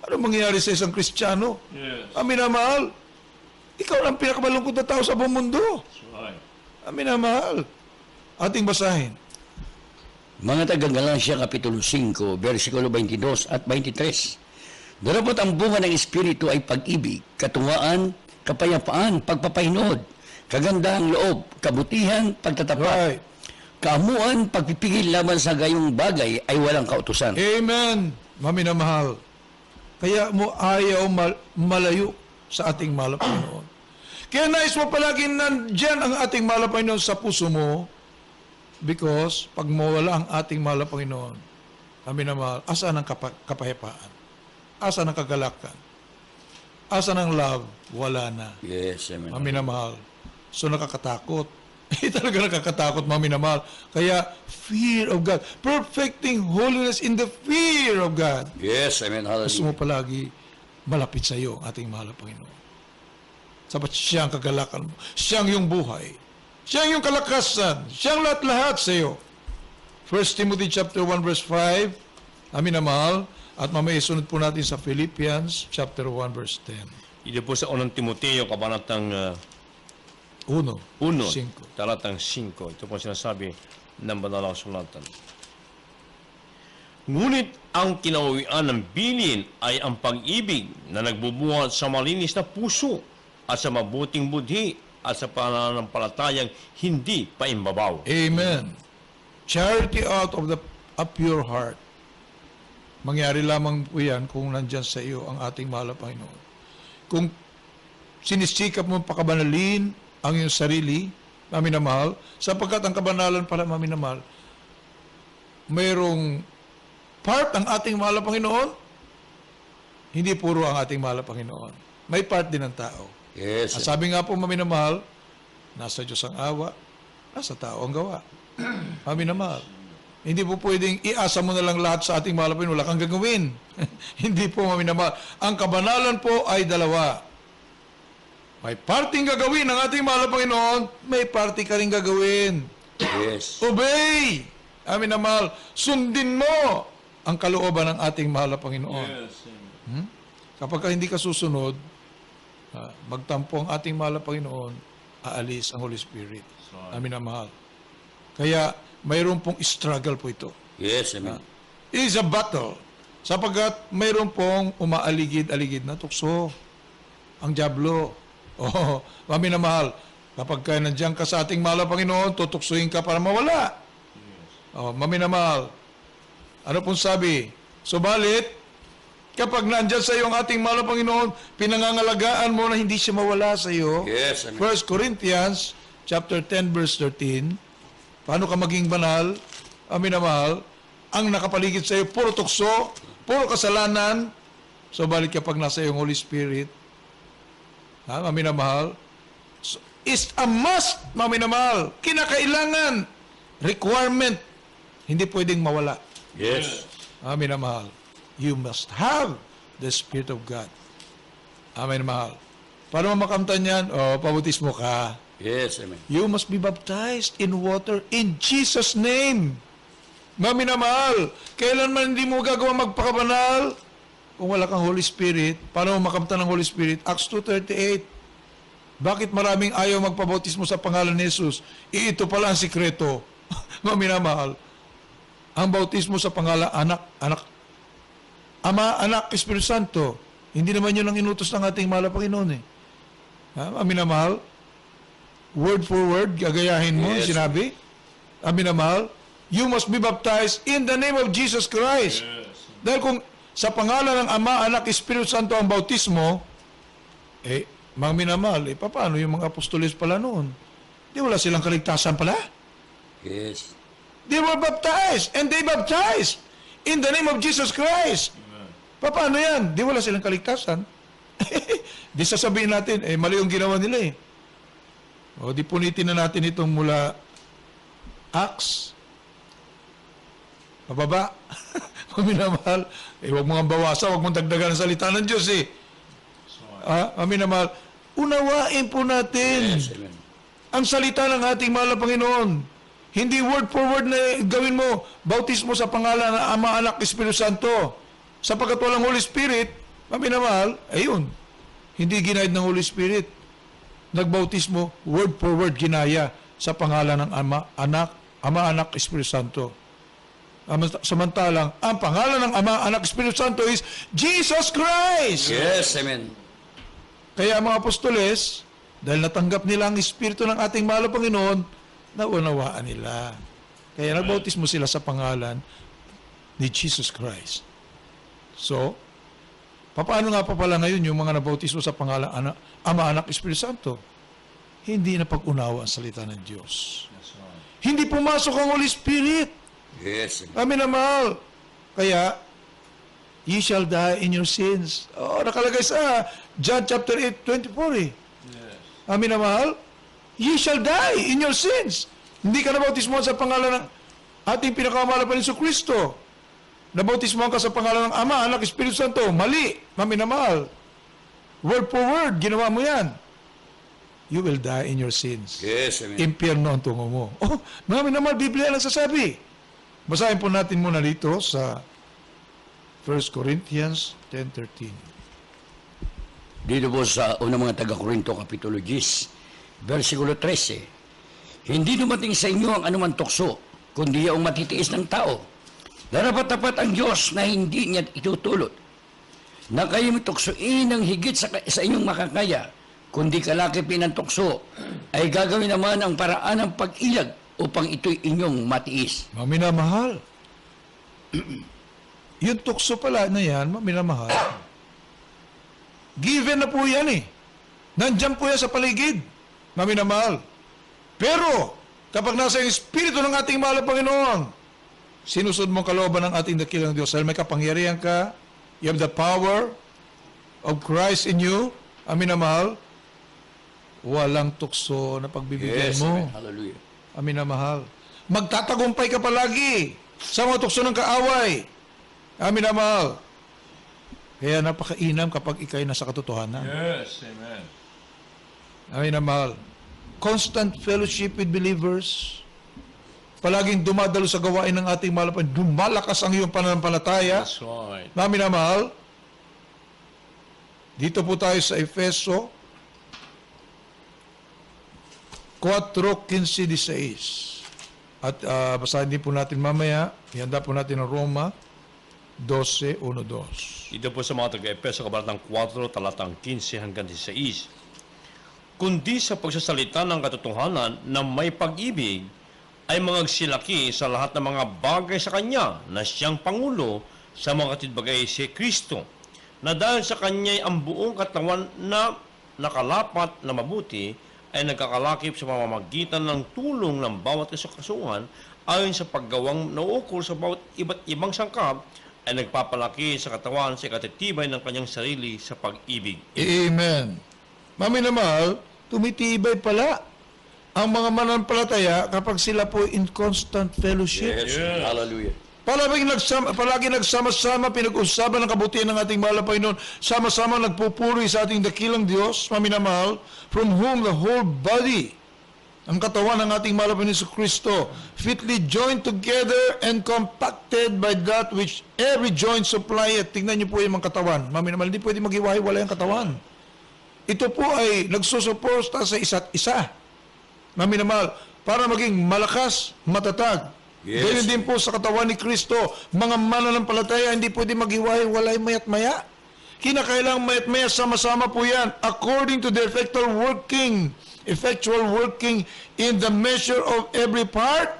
ano mangyayari sa isang Kristiyano? Yes. Ang minamahal, ikaw ang pinakamalungkot na tao sa buong mundo. That's right. Ang minamahal. Ating basahin. Mga taga-Galacia Kapitulo 5, versikulo 22 at 23. Darapot ang bunga ng Espiritu ay pag-ibig, katungaan, kapayapaan, pagpapahinod, kagandahang loob, kabutihan, pagtatapat, Right. kaamuan, pagpipigil laban sa gayong bagay ay walang kautusan. Amen. Mami na mahal. Kaya mo ayaw malayo sa ating mahal na Panginoon. Kaya nais mo palagi nandyan ang ating mahal na Panginoon sa puso mo, because pag mawala ang ating mahal na Panginoon, mami na mahal, asan ang kapayapaan? Asan ang kagalakan? Asan ang love? Wala na. Yes, amen. Mami na mahal. So nakakatakot. Talaga nakakatakot, mga minamahal. Kaya, fear of God. Perfecting holiness in the fear of God. Yes, amen. Gusto mo Hallelujah. palagi malapit sa iyo, ating mahal na Panginoon. Sapat siya ang kagalakan mo. Siya ang iyong buhay. Siya ang iyong kalakasan. Siya ang lahat-lahat sa iyo. 1 Timothy chapter 1 verse 5. Amin na mahal. At mamaya isunod po natin sa Philippians chapter 1 verse 10. Ito po sa unang Timoteo, kabanatang 1. 1, talatang 5. Ito po sinasabi ng banal na kasulatan. Ngunit ang kinauwian ng bilin ay ang pag-ibig na nagbubuhat sa malinis na puso at sa mabuting budhi at sa pananampalatayang hindi paimbabaw. Amen. Charity out of a pure heart. Mangyari lamang po yan kung nandyan sa iyo ang ating mahal na Panginoon. Kung sinisikap mo pakabanalin ang iyong sarili, mami na mahal, sapagkat ang kabanalan pala, mami na mahal, mayroong part ang ating mahal na Panginoon, hindi puro ang ating mahal na Panginoon. May part din ng tao. Yes. Sabi nga po, mami na mahal, nasa Diyos ang awa, nasa tao ang gawa. Mami na mahal. Hindi po pwedeng iasa mo na lang lahat sa ating mahal na Panginoon, wala kang gagawin. Hindi po, mami na mahal. Ang kabanalan po ay dalawa. May parting gagawin ng ating mahal na Panginoon, may party ka rin gagawin. Yes. Obey! Amin na mahal, sundin mo ang kalooban ng ating mahal na Panginoon. Kapag ka hindi ka susunod, magtampo ang ating mahal na Panginoon, aalis ang Holy Spirit. Amin na mahal. Kaya, mayroon pong struggle po ito. Yes, amen. It is a battle. Sapagkat mayroon pong umaaligid-aligid na tukso. Ang dyablo. Oh, mami na mahal. Kapag ka nandiyan ka sa ating mahal na Panginoon, tutuksuin ka para mawala. Oh, mami na mahal. Ano pong sabi? Subalit, kapag nandiyan sa iyo ang ating mahal na Panginoon, pinangangalagaan mo na hindi siya mawala sa iyo. Yes, amen. 1 Corinthians chapter 10 verse 13. Paano ka maging banal? Amin na mahal. Ang nakapaligid sa iyo, puro tukso, puro kasalanan. Subalit kapag nasa iyong Holy Spirit, mami na mahal, so, is a must, mami na mahal. Kinakailangan, requirement, hindi pwedeng mawala. Yes. Mami na mahal, you must have the Spirit of God. Amen na mahal. Paano mo makamtan yan? O, pabautismo ka. Yes, amen. You must be baptized in water in Jesus' name. Mami na mahal, kailan man hindi mo gagawa magpakabanal, kung wala kang Holy Spirit, paano mo makamtan ng Holy Spirit? Acts 2:38. Bakit maraming ayaw magpabautismo sa pangalan ni Jesus? Ito pala ang sikreto. Mami na mahal. Ang bautismo sa pangalan Ama, Anak, Espiritu Santo. Hindi naman yun ang inutos ng ating mahal na Panginoon eh. Mami na mahal. Word for word, gagayahin mo, Yes. sinabi. Mami na mahal. You must be baptized in the name of Jesus Christ. Dahil kung sa pangalan ng Ama, Anak, Espiritu Santo ang bautismo, mga minamahal, paano yung mga apostoles pala noon? Di wala silang kaligtasan pala? Yes. They were baptized, and they baptized in the name of Jesus Christ. Paano yan? Di wala silang kaligtasan. Di sasabihin natin, mali yung ginawa nila eh. O di punitin na natin itong mula Acts, mababa. Minamahal, huwag mong bawasan, huwag mong dagdagan ang salita ng Diyos eh. Minamahal, unawain po natin Yes, amen. ang salita ng ating mahal na Panginoon. Hindi word for word na gawin mo, bautismo sa pangalan ng Ama, Anak, Espiritu Santo. Sapagkat walang Holy Spirit, minamahal, ayun, hindi ginaid ng Holy Spirit. Nagbautismo, word for word ginaya sa pangalan ng Ama, Anak, Espiritu Santo. Samantalang, ang pangalan ng Ama, Anak, Espiritu Santo is Jesus Christ. Yes, amen. Kaya mga apostoles, dahil natanggap nila ang Espiritu ng ating mahal na Panginoon, naunawaan nila. Kaya nagbautismo sila sa pangalan ni Jesus Christ. So, paano nga pa pala ngayon yung mga nabautismo sa pangalan Ama, Anak, Espiritu Santo? Hindi na pag-unawa ang salita ng Diyos. Hindi pumasok ang Holy Spirit. Yes, amen. Amin na mahal. Kaya, ye shall die in your sins. Nakalagay sa John chapter 8:24 eh. Amin na mahal. ye shall die in your sins. Hindi ka nabautismohan sa pangalan ng ating pinakamahal na Hesus Kristo. Nabautismohan ka sa pangalan ng Ama, Anak, Espiritu Santo. Mali, maminamahal. Word for word, ginawa mo yan. You will die in your sins. Yes, amen. Impyerno ang tungo mo. Oh, maminamahal, Biblia lang sasabi. Basahin po natin muna dito sa 1 Corinthians 10:13. Dito po sa unang mga taga-Korinto, Kapitulo 10, versikulo 13. Hindi dumating sa inyo ang anumang tukso, kundi ang matitiis ng tao. Darapat-dapat ang Diyos na hindi niya itutulot, na kayo tuksoin ng higit sa inyong makakaya, kundi kalakipin ng tukso, ay gagawin naman ang paraan ng pag-ilag upang ito'y inyong matiis. Maminamahal. Yung tukso pala na yan, maminamahal, given na po yan eh. Nandyan po yan sa paligid. Maminamahal. Pero, kapag nasa yung Espiritu ng ating mahal na Panginoon, sinusunod mong kalooban ng ating dakilang Diyos. Dahil may kapangyarihan ka, you have the power of Christ in you, aminamahal, walang tukso na pagbibigyan mo. Amen. Hallelujah. Aminamahal. Magtatagumpay ka palagi sa mga tukso ng kaaway. Aminamahal. Kaya napakainam kapag ikay nasa katotohanan. Yes, amen. Aminamahal. Constant fellowship with believers. Palaging dumadalo sa gawain ng ating mahal na Panginoon. Dumalakas ang iyong pananampalataya. That's right. Naminamahal. Dito po tayo sa Efeso 4:15-16. At basahin din po natin mamaya. Ihanda po natin ang Roma 12:1-2. Ito po sa mga taga-Epeso, kabanatang 4, talatang 15 hanggang 16. Kundi sa pagsasalita ng katotohanan na may pag-ibig, ay magsilaki sa lahat ng mga bagay sa Kanya na siyang Pangulo sa mga katidbagay si Kristo, na dahil sa Kanya'y ang buong katawan na nakalapat na mabuti ay nagkakalakip sa pamamagitan ng tulong ng bawat kasukasuhan ayon sa paggawang nauukol sa bawat iba't ibang sangkap ay nagpapalaki sa katawan sa ikatitibay ng kanyang sarili sa pag-ibig. Amen. Maminamahal, tumitibay pala ang mga mananampalataya kapag sila po in constant fellowship. Yes. Hallelujah. Palagi nagsama-sama, pinag-usapan ng kabutihan ng ating mahal na Panginoon, sama-sama nagpupuri sa ating dakilang Diyos, maminamahal, from whom the whole body, ang katawan ng ating mahal na Panginoon sa Kristo, fitly joined together and compacted by that which every joint supplieth. Tingnan niyo po yung mga katawan. Maminamahal, hindi pwede maghiwa-hiwalay ang katawan. Ito po ay nagsusuporta sa isa't isa. Maminamahal, para maging malakas, matatag. Yes. Ganyan din po sa katawan ni Kristo, mga mananampalataya, hindi pwede maghiwa-hiwalay mayat maya. Kinakailangan mayat maya, sama-sama po yan, according to the effectual working in the measure of every part.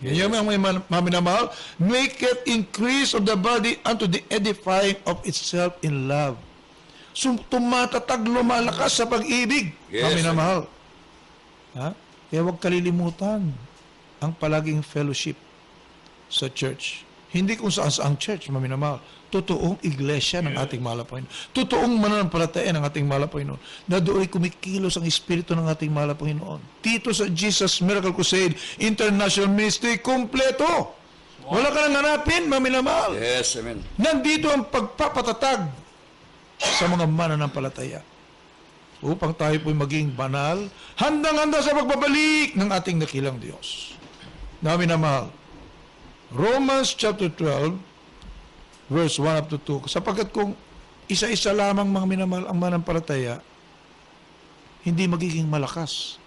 Yan yung may maminamahal, make it increase of the body unto the edifying of itself in love. So, tumatatag, lumalakas sa pag-ibig. Yes. Maminamahal. Ha? Kaya huwag kalilimutan ang palaging fellowship sa church. Hindi kung saan-saang church, maminamahal. Totoong iglesia ng ating mahal na Panginoon. Totoong mananampalataya ng ating mahal na Panginoon. Na doon kumikilos ang Espiritu ng ating mahal na Panginoon. Dito sa Jesus Miracle Crusade International Ministry, kompleto. Wala ka nang hanapin, maminamahal. Yes, amen. Nandito ang pagpapatatag sa mga mananampalataya upang tayo po'y maging banal, handang-handa sa pagbabalik ng ating dakilang Diyos. Namin na mahal. Romans chapter 12, verse 1 up to 2. Sapagkat kung isa-isa lamang mga minamahal ang mananampalataya, hindi magiging malakas.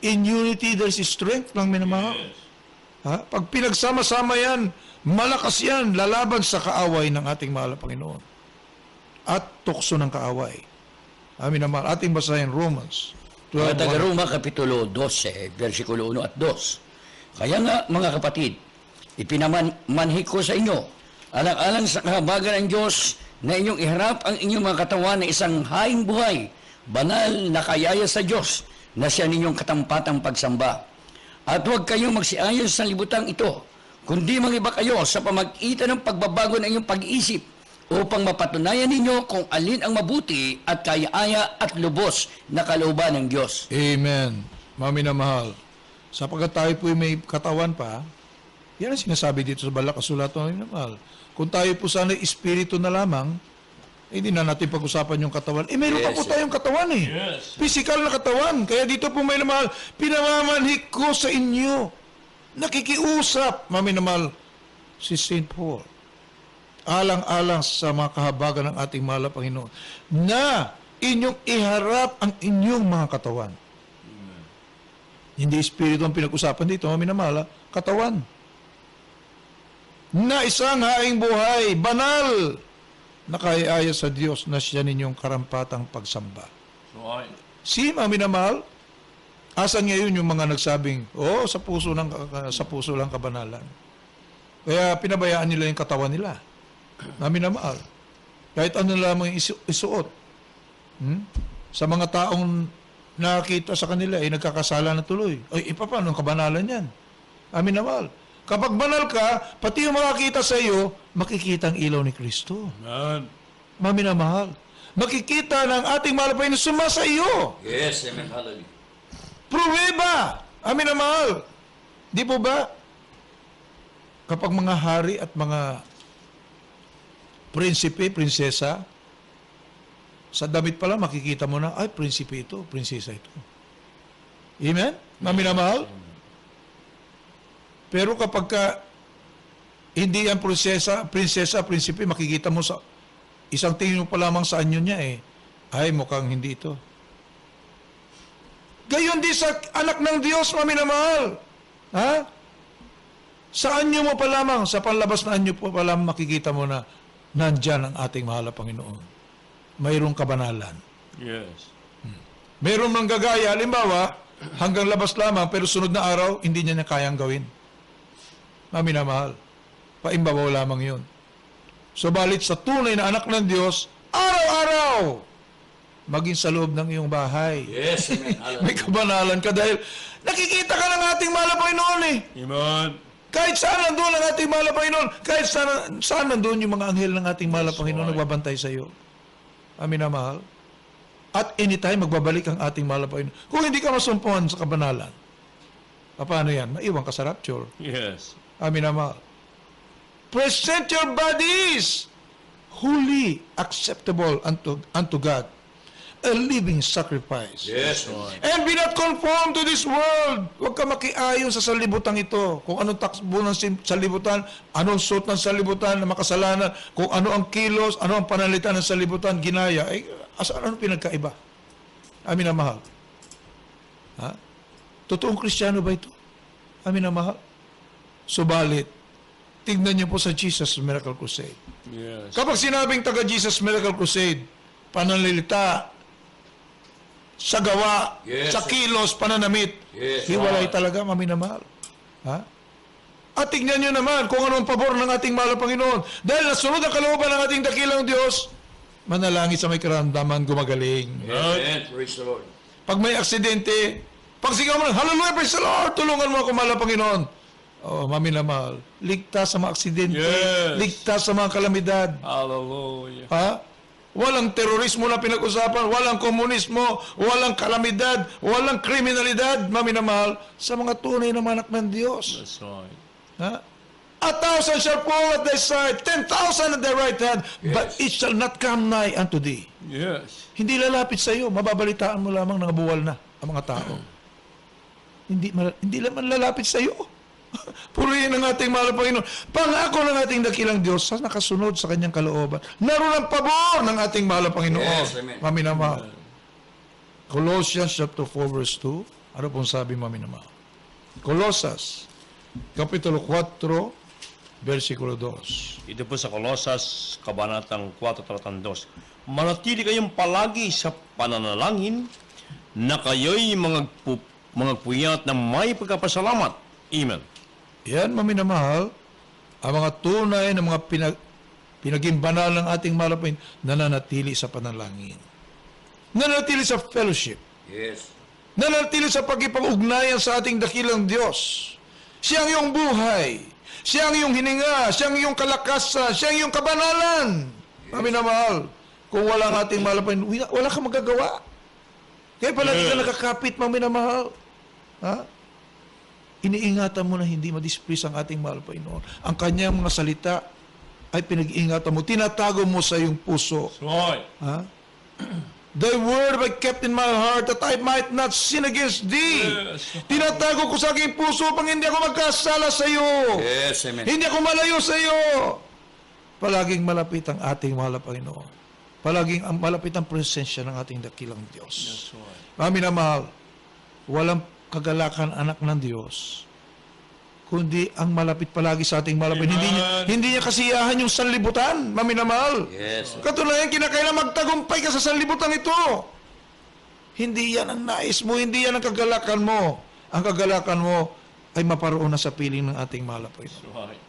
In unity, there's strength ng minamahal. Ha? Pag pinagsama-sama yan, malakas yan, lalaban sa kaaway ng ating mahal na Panginoon. At tukso ng kaaway. Amin naman. Ating basahin Romans Mga taga-Roma, Kapitulo 12, versikulo 1 at 2. Kaya nga, mga kapatid, ipinamanhi ko sa inyo, alang-alang sa kahabagan ng Diyos, na inyong iharap ang inyong mga katawan na isang haing buhay, banal na kayaya sa Diyos, na siya ninyong katampatang pagsamba. At huwag kayong magsiayon sa libutang ito, kundi mangiba kayo sa pamag-itan ng pagbabago ng inyong pag-iisip, upang mapatunayan ninyo kung alin ang mabuti at kaya-aya at lubos na kalooban ng Diyos. Amen. mga minamahal, sapagkat tayo po may katawan pa, yan ang sinasabi dito sa balak kasulatan, mga minamahal. Kung tayo po sana espiritu na lamang, hindi na natin pag-usapan yung katawan. Mayroon pa po tayong katawan eh. Yes. Physical na katawan. Kaya dito po may minamahal, pinamamanhik ko sa inyo. Nakikiusap, mga minamahal, si St. Paul. Alang-alang sa mga kahabagan ng ating mahal na Panginoon, na inyong iharap ang inyong mga katawan. Hindi espiritu ang pinag-usapan dito, mga minamahal, katawan. Na isang haing buhay, banal, nakaiaya sa Diyos na siya ninyong karampatang pagsamba. Right. Mga minamahal, asan ngayon yung mga nagsabing, sa puso lang kabanalan. Kaya pinabayaan nila yung katawan nila. Mga minamahal, kahit ano lamang isuot. Sa mga taong nakita sa kanila, nagkakasala na tuloy. Paano ang kabanalan yan? Mga minamahal, kapag banal ka, pati yung makakita sa iyo, makikita ang ilaw ni Kristo. Amen. Mga minamahal, makikita ng ating mahal na Panginoon suma sa iyo. Yes, amen. Hallelujah. Pruweba! Amin na mahal. Di po ba? Kapag mga hari at mga prinsipe, prinsesa, sa damit pala makikita mo na, ay, prinsipe ito, prinsesa ito. Amen? Amin na mahal? Pero kapag hindi yan prinsesa, prinsipe, makikita mo sa isang tingin mo pa lamang sa anyo niya ay mukhang hindi ito. Gayon din sa anak ng Diyos, mga minamahal. Ha? Sa anyo mo pa lamang, sa panlabas na anyo po pa lamang, makikita mo na nandyan ang ating mahal na Panginoon. Mayroong kabanalan. Yes. Mayroong manggagaya, halimbawa, hanggang labas lamang, pero sunod na araw, hindi niya kayang gawin. Mga minamahal, paimbabaw lamang yun. Subalit sa tunay na anak ng Diyos, araw-araw, maging sa loob ng iyong bahay. Yes, amen. May kabanalan ka dahil nakikita ka ng ating mahal na Panginoon eh. Amen. Kahit saan nandun ang ating mahal na Panginoon, kahit saan nandun yung mga anghel ng ating mahal na Panginoon nagbabantay sa iyo. Amin na mahal. At anytime magbabalik ang ating mahal na Panginoon. Kung hindi ka masumpuhan sa kabanalan, paano yan? Maiwan ka sa rapture. Yes. Amin na mahal. Present your bodies holy, acceptable unto God, a living sacrifice. Yes, And be not conformed to this world. Huwag ka makiayon sa salibutan ito. Kung anong takbo ng salibutan, anong suot ng salibutan na makasalanan, kung ano ang kilos, ano ang panalitan ng salibutan, ginaya. Ano pinagkaiba? Amin na mahal. Ha? Totoong Kristiyano ba ito? Amin na mahal. Subalit, tignan niyo po sa Jesus Miracle Crusade. Yes. Kapag sinabing taga Jesus Miracle Crusade, pananalita, sa gawa, Yes. sa kilos, pananamit, Yes. hiwalay talaga, maminamahal. Ha? At tignan nyo naman kung anong pabor ng ating mahal na Panginoon. Dahil nasunod ang kalooban ng ating dakilang Diyos, manalangin sa may karamdaman, gumagaling. Amen. Praise the Lord. Pag may aksidente, pagsigaw mo ng, hallelujah, praise the Lord, tulungan mo ako, mahal na Panginoon. Oh, maminamahal. Ligtas sa mga aksidente. Yes. Ligtas sa mga kalamidad. Hallelujah. Ha? Walang terorismo na pinag-usapan, walang komunismo, walang kalamidad, walang kriminalidad, maminamahal, sa mga tunay na anak ng Diyos. That's right. Ha? 1,000 shall fall at thy side, 10,000 at thy right hand, but it shall not come nigh unto thee. Yes. Hindi lalapit sa iyo, mababalitaan mo lamang na buwal na ang mga tao. Hindi naman lalapit sa iyo. Purihin ang ating mahal na Panginoon. Pangako ng ating dakilang Diyos sa nakasunod sa kanyang kalooban. Naroon ang pabor ng ating mahal na Panginoon. Yes, amen. Maminamahal. Colossians chapter 4 verse 2. Ano pong sabi maminamahal? Colossus, Kapitulo 4, versikulo 2. Ito po sa Kolosas, Kabanatang 4, Talatang 2. Manatili kayong palagi sa pananalangin na kayo'y mga puyat na may pagkapasalamat. Amen. Yan, maminamahal, ang mga tunay na mga pinaging banal ng ating mahal na Panginoon, nananatili sa panalangin. Nananatili sa fellowship. Yes. Nananatili sa pagkipag-ugnayan sa ating dakilang Diyos. Siya ang iyong buhay. Siya ang iyong hininga. Siya ang iyong kalakasan. Siya ang iyong kabanalan. Maminamahal, kung wala ang ating mahal na Panginoon, wala kang magagawa. Kaya palagi ka nakakapit, maminamahal. Ha? Iniingatan mo na hindi madisplease ang ating mahal Panginoon. Ang kanyang mga salita ay pinag-iingatan mo. Tinatago mo sa iyong puso. Right. Ha? Thy word have I kept in my heart that I might not sin against thee. Tinatago ko sa aking puso pang hindi ako magkasala sa iyo. Yes, amen. Hindi ako malayo sa iyo. Palaging malapit ang ating mahal na Panginoon. Palaging malapit ang presensya ng ating dakilang Diyos. Mami na mahal, walang kagalakan anak ng Diyos, kundi ang malapit palagi sa ating malapit. Hindi niya kasiyahan yung sanlibutan, mami na mahal. Yes. Katulayan, kinakailan magtagumpay ka sa sanlibutan ito. Hindi yan ang nais mo, hindi yan ang kagalakan mo. Ang kagalakan mo ay maparoon na sa piling ng ating mahal na Panginoon. Right.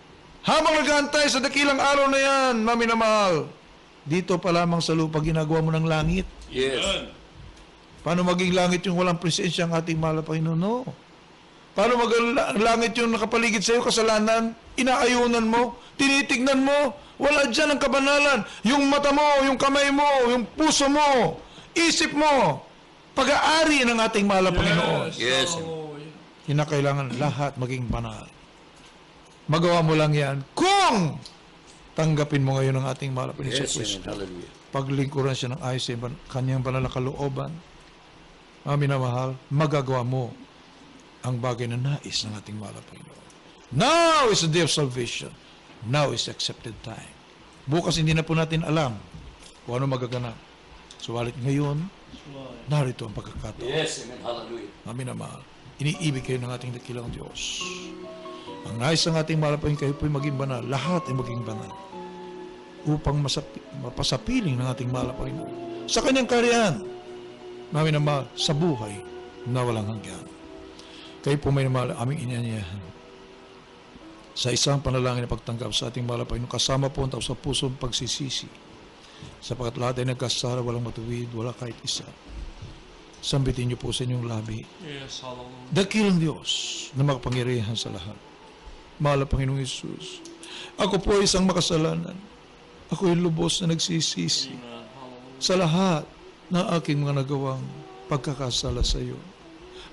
Habang nag-aantay sa dakilang araw na yan, mami na mahal, dito pa lamang sa lupa ginagawa mo ng langit. Yes. Paano maging langit yung walang presensya ng ating mahal na Panginoon? No. Paano maging langit yung nakapaligid sa iyo, kasalanan, inaayunan mo, tinitignan mo, wala dyan ang kabanalan. Yung mata mo, yung kamay mo, yung puso mo, isip mo, pag-aari ng ating mahal na Panginoon. Yes. Kinakailangan lahat maging banal. Magawa mo lang yan kung tanggapin mo ngayon ang ating mahal na Panginoon Yes, sa Kristo. amen. Hallelujah. Paglingkuran siya ng ayos sa kanyang banal na kalooban, amin na mahal, magagawa mo ang bagay na nais ng ating mahal na Panginoon. Now is the day of salvation. Now is the accepted time. Bukas hindi na po natin alam kung ano magaganap. Subalit ngayon, narito ang pagkakataon. Yes, amen. Hallelujah. Amin na mahal. Iniibig kayo ng ating dakilang Diyos. Ang nais ng ating mahal na Panginoon, kayo po'y maging banal. Lahat ay maging banal. Upang mapasapiling ng ating mahal na Panginoon. Sa kanyang kaharian, namin na mahal, sa buhay na walang hanggan. Kayo po may mahal aming inanyayahan. Sa isang panalangin na pagtanggap sa ating mahal na Panginoon, kasama po ang tao sa pusong pagsisisi. Sapagat lahat ay nagkasala, walang matuwid, wala kahit isa. Sambitin niyo po sa inyong labi. Yes, hallelujah. Dakilang Diyos na makapangyarihan sa lahat. Mahal na Panginoong Yesus, ako po ay isang makasalanan. Ako ay lubos na nagsisisi sa lahat ng aking mga nagawang pagkakasala sa iyo.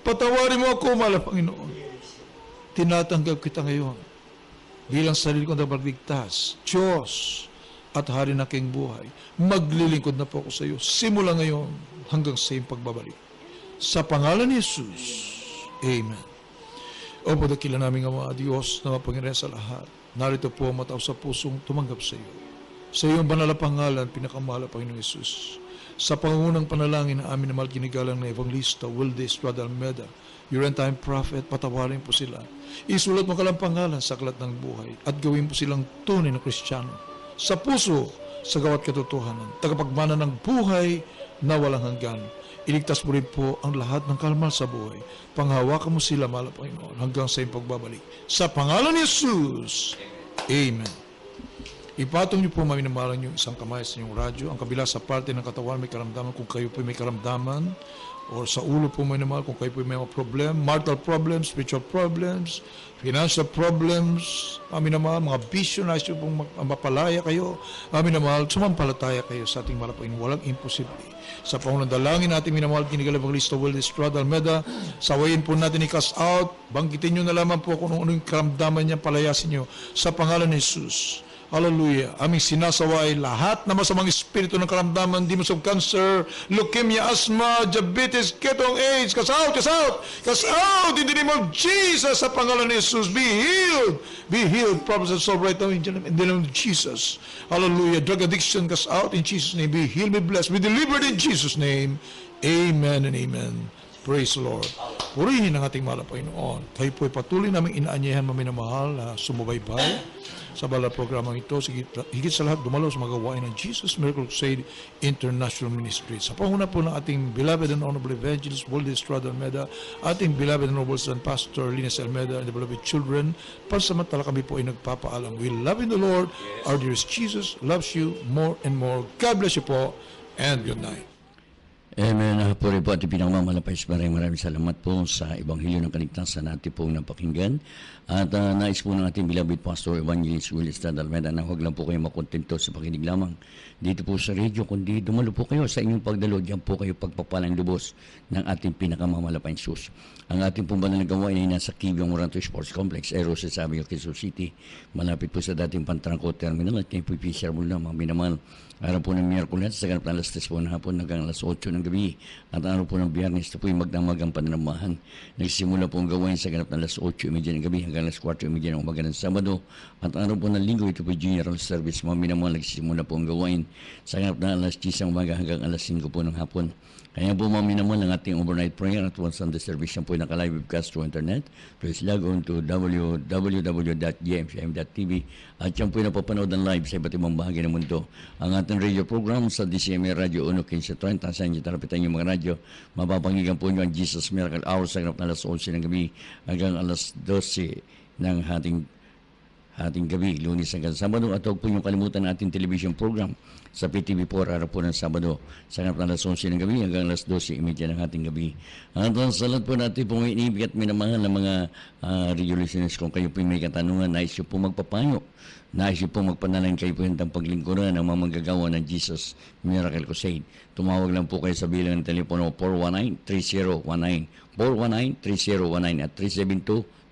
Patawarin mo ako, mahal na Panginoon. Tinatanggap kita ngayon bilang sarili kong tagapagligtas, Diyos at Hari ng aking buhay. Maglilingkod na po ako sa iyo simula ngayon hanggang sa iyong pagbabalik. Sa pangalan ni Jesus, Amen. O po dakila namin ang mga Diyos na mapangyarihan sa lahat. Narito po ang matao sa pusong tumanggap sa iyo. Sa iyong banal na pangalan, pinakamahal na Panginoong Yesus. Sa pangunang panalangin ng amin na mahal ginigalang na Evangelista, Wilde Estrada Almeda, your end-time prophet, patawarin po sila. Isulat mo kalang pangalan sa aklat ng buhay at gawin po silang tunay na Kristiyano. Sa puso, sa gawat katotohanan, tagapagmana ng buhay na walang hanggan. Iligtas mo rin po ang lahat ng kalmal sa buhay. Panghawakan mo sila, mahal na Panginoon, hanggang sa iyong pagbabalik. Sa pangalan ni Jesus, Amen. Ipatong niyo po maminamalan yung isang kamay sa inyong radyo. Ang kabila sa parte ng katawan may karamdaman kung kayo po may karamdaman. O sa ulo po may naman kung kayo po may mga problem. Marital problems, spiritual problems, financial problems. Amin naman, mga bisyo na isyo pong mapalaya kayo. Amin naman, sumampalataya kayo sa ating malapangin. Walang imposible. Sa pangunang dalangin natin, minamahal kinigal Evangelista Wilde Estrada Almeda, sawayin po natin i-cast out. Banggitin nyo na lamang po kung ano yung karamdaman niya, palayasin nyo. Sa pangalan ni Jesus. Hallelujah. Aming sinasaway lahat na masamang espiritu ng karamdaman, demons of cancer, leukemia, asthma, diabetes, ketong AIDS, cast out, cast out, cast out in the name of Jesus. Sa pangalan ni Jesus, be healed. Be healed. Prophets and so right now in the name of Jesus. Hallelujah. Drug addiction, cast out in Jesus' name. Be healed, be blessed, be delivered in Jesus' name. Amen and amen. Praise the Lord. Purihin ang ating mahal na Panginoon. Kayo po'y patuloy naming inaanyahan maminamahal na sumubaybay sa bala programang ito. Higit sa lahat, dumalaw sa mga gawain ng Jesus Miracle Crusade International Ministry. Sa panguna po ng ating beloved and honorable evangelist, Wilde Estrada Almeda, ating beloved and honorable son, Pastor Linus Almeda, and the beloved children, pansamantala kami po ay nagpapaalam. We love in the Lord. Our dearest Jesus loves you more and more. God bless you po, and good night. Amen. Puri po at pinakamamalapais. Maraming salamat po sa Ebanghelyo ng Kaligtasan na ating pong napakinggan. At nais po ng ating beloved Pastor Evangelist Will Estrada Almeida na huwag lang po kayo makontento sa pakinig lamang dito po sa radio, kundi dumalo po kayo sa inyong pagdalo. Diyan po kayo pagpapalang lubos ng ating pinakamamalapais Sus. Ang ating pong banal na gawain ay nasa Kibyong Moranto Sports Complex, Eros sa Sabio, Quezon City. Malapit po sa dating Pantrangco Terminal at kayo po i-fisherable na mga minamahal. Araw po ng Miyerkules, sa ganap na alas 3 po ng hapon hanggang alas 8 ng gabi. At araw po ng Biyernes, ito po yung magdamagang pananamahan. Nagsimula po ang gawain sa ganap na alas 8:30 ng gabi hanggang alas 4:30 ng umaga ng Sabado. At araw po ng Linggo, ito po General Service. Mga minamahal, nagsimula po ang gawain sa ganap na alas 10 ng umaga hanggang alas 5 po ng hapon. Kaya po mga minamahal, ang ating overnight prayer at once Sunday service yan po yung naka-live webcast through internet. Please log on to www.gmcm.tv at yan po yung napapanood ng live sa iba't ibang bahagi ng mundo. Ang ating radio program sa DCMA Radio 1:15:30 sa inyo tarapitan yung mga radyo. Mapapanggigan po nyo ang Jesus Miracle Hour sa ganap na alas 11 ng gabi hanggang alas 12 ng ating gabi, Lunes hanggang Sabado. At huwag po yung kalimutan ng ating television program sa PTV4 araw po ng Sabado sa ganap na alas 11 ng gabi hanggang alas 12:30 ng ating gabi. At sa lahat po natin po may inibig at minamahal ng mga radio listeners, kung kayo po may katanungan, nais nyo po magpapayo, nais nyo po magpanalangin, kayo po hintang paglingkuran ng mga manggagawa ng Jesus Miracle Crusade. Tumawag lang po kayo sa bilang ng telepono 419-3019, 419-3019 at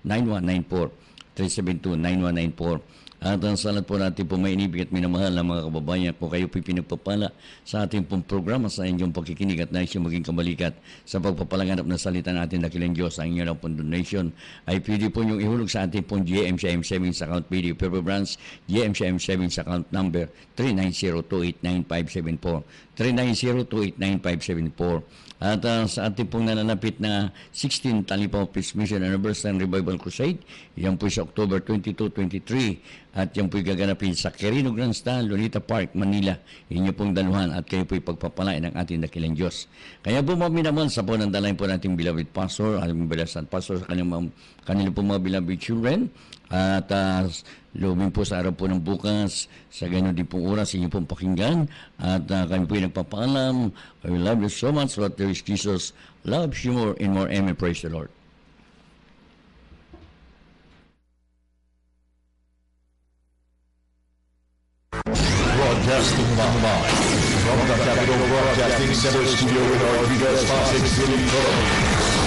372-9194. 372-9194. At ang salat po natin po may inibig at minamahal ng mga kababayan, kung kayo po pinagpapala sa ating pong programa sa inyong pagkikinig at nais yung maging kabalikat sa pagpapalanganap ng salita ng ating dakilang Diyos, ang inyo lang pong donation ay pwede po yung ihulog sa ating pong GMCM Savings Account Video Purple Branch, GMCM Savings Account Number 390-289-574, 390-289-574. At sa ating pong nananapit na 16th Talipaw Peace Mission Anniversary Revival Crusade, yan po sa October 22-23 at yan po'y gaganapin sa Quirino Grandstand, Lunita Park, Manila. Inyo pong daluhan at kayo po'y pagpapalain ng ating dakilang Diyos. Kaya po mga minamahal, sa po ng dalayan po nating beloved pastor, ating beloved pastor sa kanilang po mga beloved children. At luming po sa araw po ng bukas, sa gano'n din pong oras, inyo pong pakinggan. At kami po yung nagpapaalam. I love you so much, what there is Jesus loves you more and more. Amen. Praise the Lord. Broadcasting live from the Capital Broadcasting Center studio in Ortigas, Pasig City, Philippines.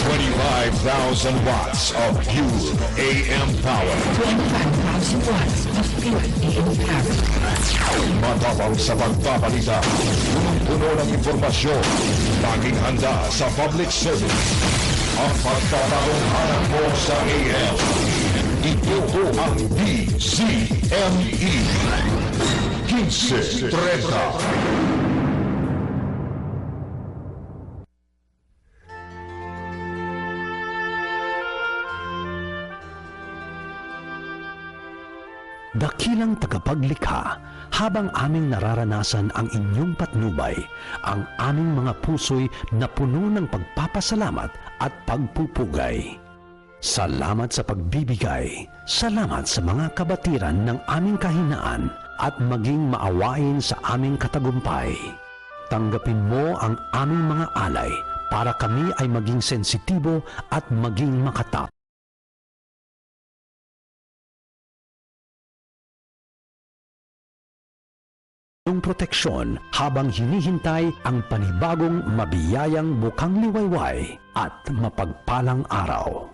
25,000 watts of pure AM power. 25,000 watts of pure AM power. Matapang sa pagpabalita, punong-puno ng informasyon, laging handa sa public service. Ang pagtatagong hanap mo sa AM. Ito po ang DCME 1530. Dakilang tagapaglikha, habang aming nararanasan ang inyong patnubay, ang aming mga puso'y napuno ng pagpapasalamat at pagpupugay. Salamat sa pagbibigay, salamat sa mga kabatiran ng aming kahinaan at maging maawain sa aming katagumpay. Tanggapin mo ang aming mga alay para kami ay maging sensitibo at maging makatap. Proteksyon habang hinihintay ang panibagong mabiyayang mukhang liwayway at mapagpalang araw.